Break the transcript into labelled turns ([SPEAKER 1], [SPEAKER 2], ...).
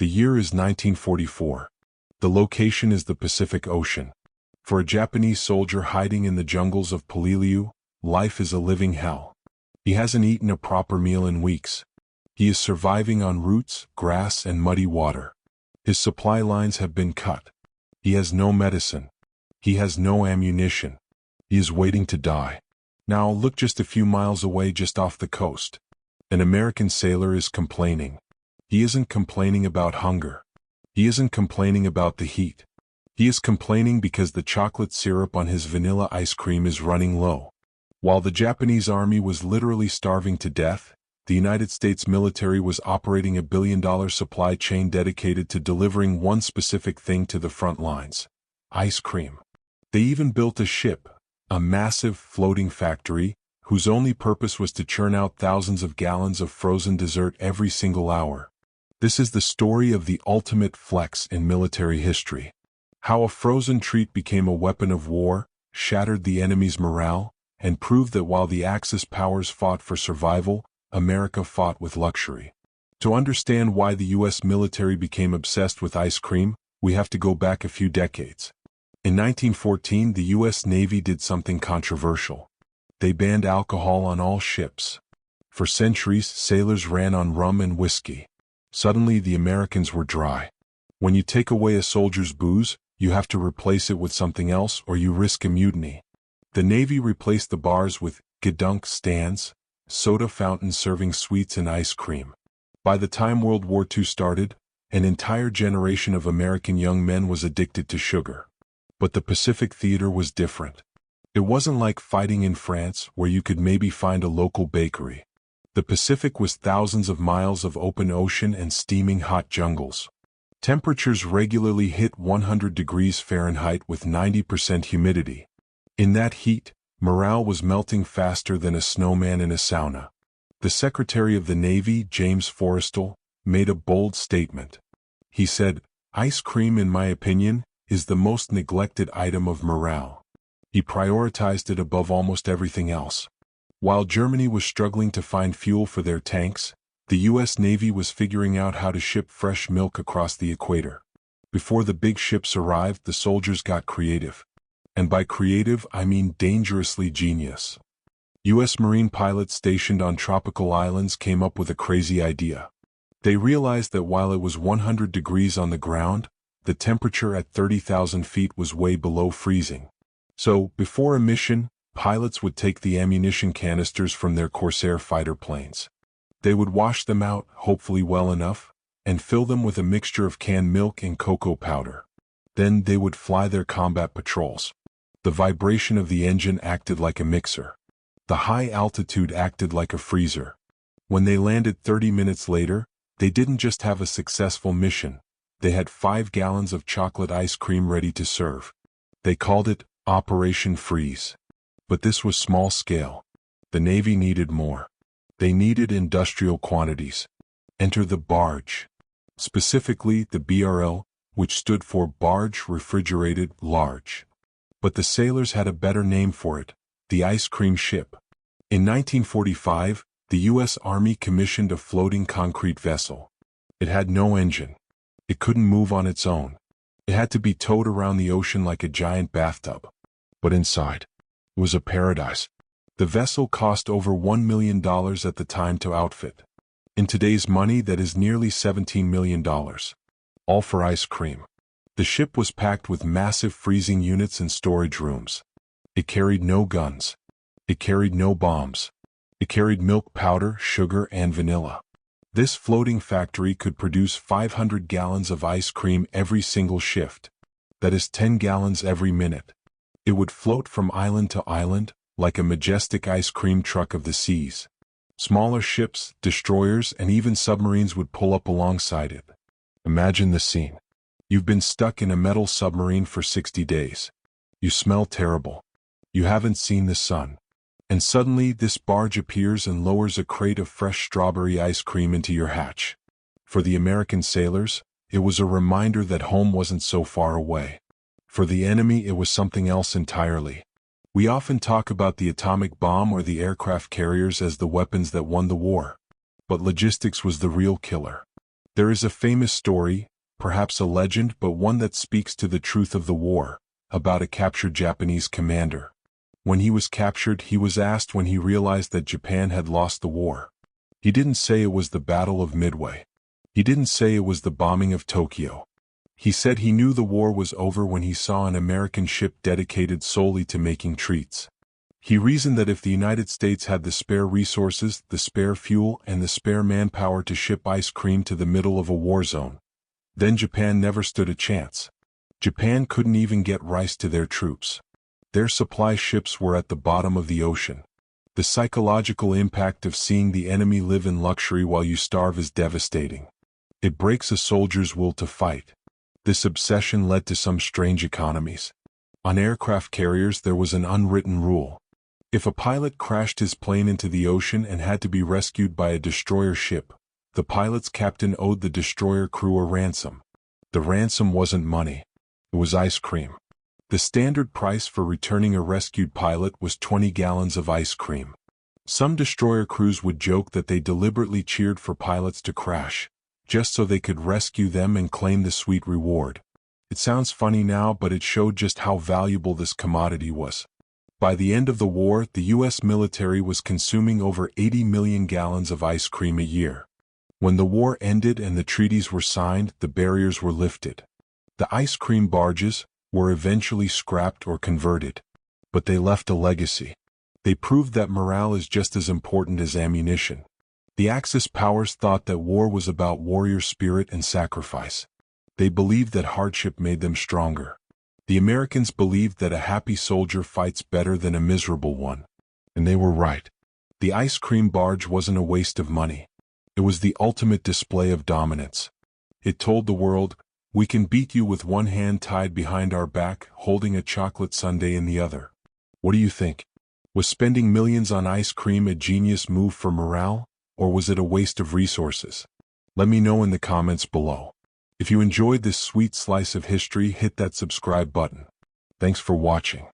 [SPEAKER 1] The year is 1944. The location is the Pacific Ocean. For a Japanese soldier hiding in the jungles of Peleliu, life is a living hell. He hasn't eaten a proper meal in weeks. He is surviving on roots, grass, and muddy water. His supply lines have been cut. He has no medicine. He has no ammunition. He is waiting to die. Now look just a few miles away, just off the coast. An American sailor is complaining. He isn't complaining about hunger. He isn't complaining about the heat. He is complaining because the chocolate syrup on his vanilla ice cream is running low. While the Japanese army was literally starving to death, the United States military was operating a billion-dollar supply chain dedicated to delivering one specific thing to the front lines: ice cream. They even built a ship, a massive floating factory, whose only purpose was to churn out thousands of gallons of frozen dessert every single hour. This is the story of the ultimate flex in military history. How a frozen treat became a weapon of war, shattered the enemy's morale, and proved that while the Axis powers fought for survival, America fought with luxury. To understand why the U.S. military became obsessed with ice cream, we have to go back a few decades. In 1914, the U.S. Navy did something controversial. They banned alcohol on all ships. For centuries, sailors ran on rum and whiskey. Suddenly, the Americans were dry. When you take away a soldier's booze, you have to replace it with something else or you risk a mutiny. The Navy replaced the bars with gedunk stands, soda fountains serving sweets and ice cream. By the time World War II started, an entire generation of American young men was addicted to sugar. But the Pacific theater was different. It wasn't like fighting in France, where you could maybe find a local bakery. The Pacific was thousands of miles of open ocean and steaming hot jungles. Temperatures regularly hit 100 degrees Fahrenheit with 90% humidity. In that heat, morale was melting faster than a snowman in a sauna. The Secretary of the Navy, James Forrestal, made a bold statement. He said, "Ice cream, in my opinion, is the most neglected item of morale." He prioritized it above almost everything else. While Germany was struggling to find fuel for their tanks, the U.S. Navy was figuring out how to ship fresh milk across the equator. Before the big ships arrived, the soldiers got creative. And by creative, I mean dangerously genius. U.S. Marine pilots stationed on tropical islands came up with a crazy idea. They realized that while it was 100 degrees on the ground, the temperature at 30,000 feet was way below freezing. So, before a mission, pilots would take the ammunition canisters from their Corsair fighter planes. They would wash them out, hopefully well enough, and fill them with a mixture of canned milk and cocoa powder. Then they would fly their combat patrols. The vibration of the engine acted like a mixer. The high altitude acted like a freezer. When they landed 30 minutes later, they didn't just have a successful mission. They had 5 gallons of chocolate ice cream ready to serve. They called it Operation Freeze. But this was small scale. The Navy needed more. They needed industrial quantities. Enter the barge. Specifically, the BRL, which stood for Barge Refrigerated Large. But the sailors had a better name for it: the ice cream ship. In 1945, the U.S. Army commissioned a floating concrete vessel. It had no engine. It couldn't move on its own. It had to be towed around the ocean like a giant bathtub. But inside, it was a paradise. The vessel cost over $1 million at the time to outfit. In today's money, that is nearly $17 million. All for ice cream. The ship was packed with massive freezing units and storage rooms. It carried no guns. It carried no bombs. It carried milk powder, sugar, and vanilla. This floating factory could produce 500 gallons of ice cream every single shift. That is 10 gallons every minute. It would float from island to island, like a majestic ice cream truck of the seas. Smaller ships, destroyers, and even submarines would pull up alongside it. Imagine the scene. You've been stuck in a metal submarine for 60 days. You smell terrible. You haven't seen the sun. And suddenly this barge appears and lowers a crate of fresh strawberry ice cream into your hatch. For the American sailors, it was a reminder that home wasn't so far away. For the enemy, it was something else entirely. We often talk about the atomic bomb or the aircraft carriers as the weapons that won the war. But logistics was the real killer. There is a famous story, perhaps a legend but one that speaks to the truth of the war, about a captured Japanese commander. When he was captured, he was asked when he realized that Japan had lost the war. He didn't say it was the Battle of Midway. He didn't say it was the bombing of Tokyo. He said he knew the war was over when he saw an American ship dedicated solely to making treats. He reasoned that if the United States had the spare resources, the spare fuel, and the spare manpower to ship ice cream to the middle of a war zone, then Japan never stood a chance. Japan couldn't even get rice to their troops. Their supply ships were at the bottom of the ocean. The psychological impact of seeing the enemy live in luxury while you starve is devastating. It breaks a soldier's will to fight. This obsession led to some strange economies. On aircraft carriers there was an unwritten rule. If a pilot crashed his plane into the ocean and had to be rescued by a destroyer ship, the pilot's captain owed the destroyer crew a ransom. The ransom wasn't money. It was ice cream. The standard price for returning a rescued pilot was 20 gallons of ice cream. Some destroyer crews would joke that they deliberately cheered for pilots to crash, just so they could rescue them and claim the sweet reward. It sounds funny now, but it showed just how valuable this commodity was. By the end of the war, the U.S. military was consuming over 80 million gallons of ice cream a year. When the war ended and the treaties were signed, the barriers were lifted. The ice cream barges were eventually scrapped or converted. But they left a legacy. They proved that morale is just as important as ammunition. The Axis powers thought that war was about warrior spirit and sacrifice. They believed that hardship made them stronger. The Americans believed that a happy soldier fights better than a miserable one. And they were right. The ice cream barge wasn't a waste of money. It was the ultimate display of dominance. It told the world, we can beat you with one hand tied behind our back, holding a chocolate sundae in the other. What do you think? Was spending millions on ice cream a genius move for morale, or was it a waste of resources? Let me know in the comments below. If you enjoyed this sweet slice of history, hit that subscribe button. Thanks for watching.